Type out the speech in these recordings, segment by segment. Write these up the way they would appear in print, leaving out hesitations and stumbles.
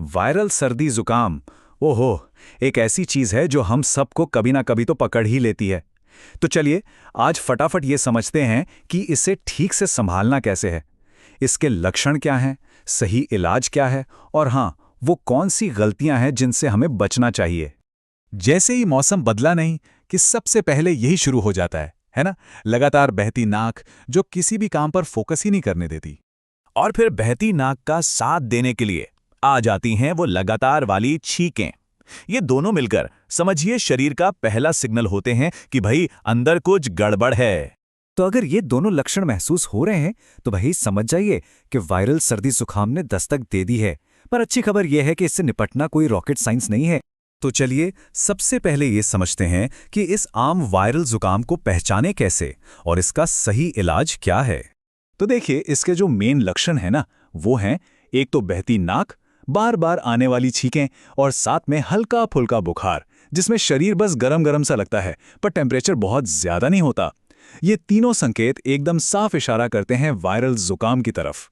Viral सर्दी जुकाम, ओहो, एक ऐसी चीज है जो हम सबको कभी ना कभी तो पकड़ ही लेती है। तो चलिए आज फटाफट ये समझते हैं कि इसे ठीक से संभालना कैसे है। इसके लक्षण क्या हैं, सही इलाज क्या है, और हाँ, वो कौन सी गलतियां हैं जिनसे हमें बचना चाहिए। जैसे ही मौसम बदला नहीं कि सबसे पहले यही शुरू हो जाता है ना। लगातार बहती नाक जो किसी भी काम पर फोकस ही नहीं करने देती। और फिर बहती नाक का साथ देने के लिए आ जाती हैं वो लगातार वाली छींकें। ये दोनों मिलकर समझिए शरीर का पहला सिग्नल होते हैं कि भाई अंदर कुछ गड़बड़ है। तो अगर ये दोनों लक्षण महसूस हो रहे हैं तो भाई समझ जाइए कि वायरल सर्दी जुकाम ने दस्तक दे दी है। पर अच्छी खबर यह है कि इससे निपटना कोई रॉकेट साइंस नहीं है। तो चलिए सबसे पहले ये समझते हैं कि इस आम वायरल जुकाम को पहचाने कैसे और इसका सही इलाज क्या है। तो देखिए, इसके जो मेन लक्षण है ना, वो हैं एक तो बहती नाक, बार बार आने वाली छींकें और साथ में हल्का फुल्का बुखार जिसमें शरीर बस गरम गरम सा लगता है पर टेम्परेचर बहुत ज्यादा नहीं होता। ये तीनों संकेत एकदम साफ इशारा करते हैं वायरल जुकाम की तरफ।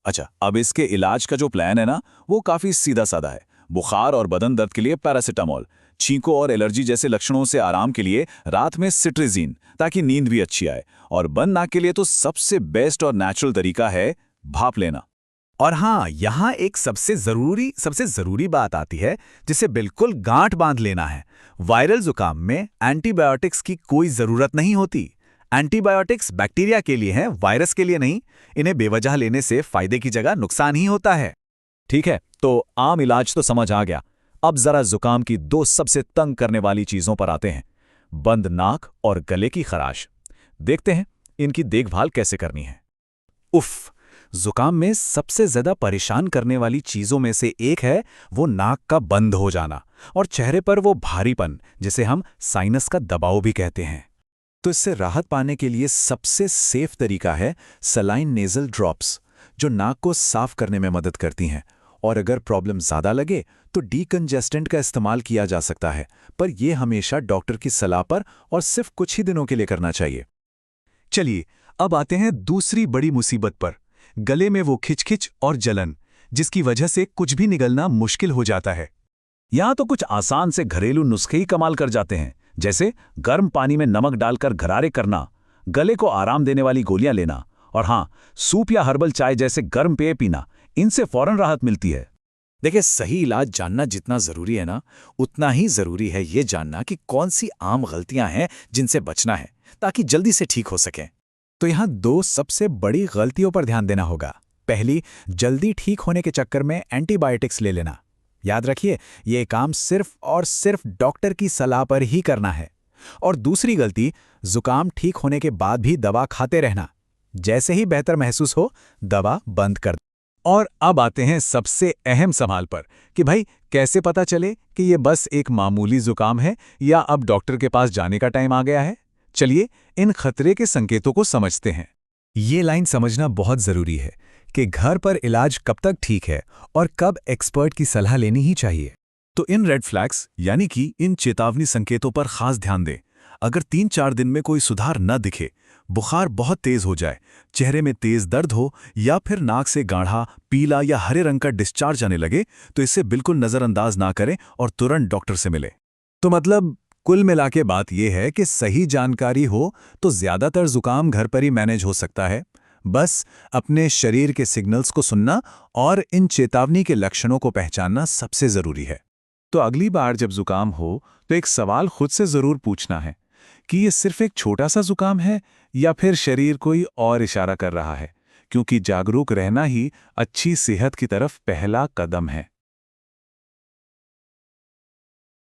अच्छा, अब इसके इलाज का जो प्लान है ना, वो काफी सीधा साधा है। बुखार और बदन दर्द के लिए पैरासिटामोल, छींकों और एलर्जी जैसे लक्षणों से आराम के लिए रात में सिट्रिजीन ताकि नींद भी अच्छी आए, और बंद नाक के लिए तो सबसे बेस्ट और नेचुरल तरीका है भाप लेना। और हाँ, यहाँ एक सबसे जरूरी बात आती है जिसे बिल्कुल गांठ बांध लेना है। वायरल जुकाम में एंटीबायोटिक्स की कोई जरूरत नहीं होती। एंटीबायोटिक्स बैक्टीरिया के लिए हैं, वायरस के लिए नहीं। इन्हें बेवजह लेने से फायदे की जगह नुकसान ही होता है। ठीक है, तो आम इलाज तो समझ आ गया। अब जरा जुकाम की दो सबसे तंग करने वाली चीजों पर आते हैं, बंद नाक और गले की खराश। देखते हैं इनकी देखभाल कैसे करनी है। उफ, जुकाम में सबसे ज्यादा परेशान करने वाली चीजों में से एक है वो नाक का बंद हो जाना और चेहरे पर वो भारीपन जिसे हम साइनस का दबाव भी कहते हैं। तो इससे राहत पाने के लिए सबसे सेफ तरीका है सलाइन नेजल ड्रॉप्स, जो नाक को साफ करने में मदद करती हैं। और अगर प्रॉब्लम ज्यादा लगे तो डीकंजेस्टेंट का इस्तेमाल किया जा सकता है, पर यह हमेशा डॉक्टर की सलाह पर और सिर्फ कुछ ही दिनों के लिए करना चाहिए। चलिए अब आते हैं दूसरी बड़ी मुसीबत पर, गले में वो खिचखिच और जलन जिसकी वजह से कुछ भी निगलना मुश्किल हो जाता है। यहां तो कुछ आसान से घरेलू नुस्खे ही कमाल कर जाते हैं, जैसे गर्म पानी में नमक डालकर गरारे करना, गले को आराम देने वाली गोलियां लेना, और हाँ, सूप या हर्बल चाय जैसे गर्म पेय पीना। इनसे फौरन राहत मिलती है। देखिए, सही इलाज जानना जितना जरूरी है ना, उतना ही जरूरी है ये जानना कि कौन सी आम गलतियां हैं जिनसे बचना है ताकि जल्दी से ठीक हो सकें। तो यहाँ दो सबसे बड़ी गलतियों पर ध्यान देना होगा। पहली, जल्दी ठीक होने के चक्कर में एंटीबायोटिक्स ले लेना। याद रखिए, ये काम सिर्फ और सिर्फ डॉक्टर की सलाह पर ही करना है। और दूसरी गलती, जुकाम ठीक होने के बाद भी दवा खाते रहना। जैसे ही बेहतर महसूस हो, दवा बंद कर दो। और अब आते हैं सबसे अहम सवाल पर कि भाई कैसे पता चले कि ये बस एक मामूली जुकाम है या अब डॉक्टर के पास जाने का टाइम आ गया है। चलिए इन खतरे के संकेतों को समझते हैं। ये लाइन समझना बहुत जरूरी है कि घर पर इलाज कब तक ठीक है और कब एक्सपर्ट की सलाह लेनी ही चाहिए। तो इन रेड फ्लैग्स यानी कि इन चेतावनी संकेतों पर खास ध्यान दें। अगर 3-4 दिन में कोई सुधार न दिखे, बुखार बहुत तेज हो जाए, चेहरे में तेज दर्द हो या फिर नाक से गाढ़ा पीला या हरे रंग का डिस्चार्ज आने लगे, तो इसे बिल्कुल नजरअंदाज ना करें और तुरंत डॉक्टर से मिले। तो मतलब कुल मिला के बात यह है कि सही जानकारी हो तो ज्यादातर जुकाम घर पर ही मैनेज हो सकता है। बस अपने शरीर के सिग्नल्स को सुनना और इन चेतावनी के लक्षणों को पहचानना सबसे जरूरी है। तो अगली बार जब जुकाम हो तो एक सवाल खुद से जरूर पूछना है कि ये सिर्फ एक छोटा सा जुकाम है या फिर शरीर कोई और इशारा कर रहा है, क्योंकि जागरूक रहना ही अच्छी सेहत की तरफ पहला कदम है।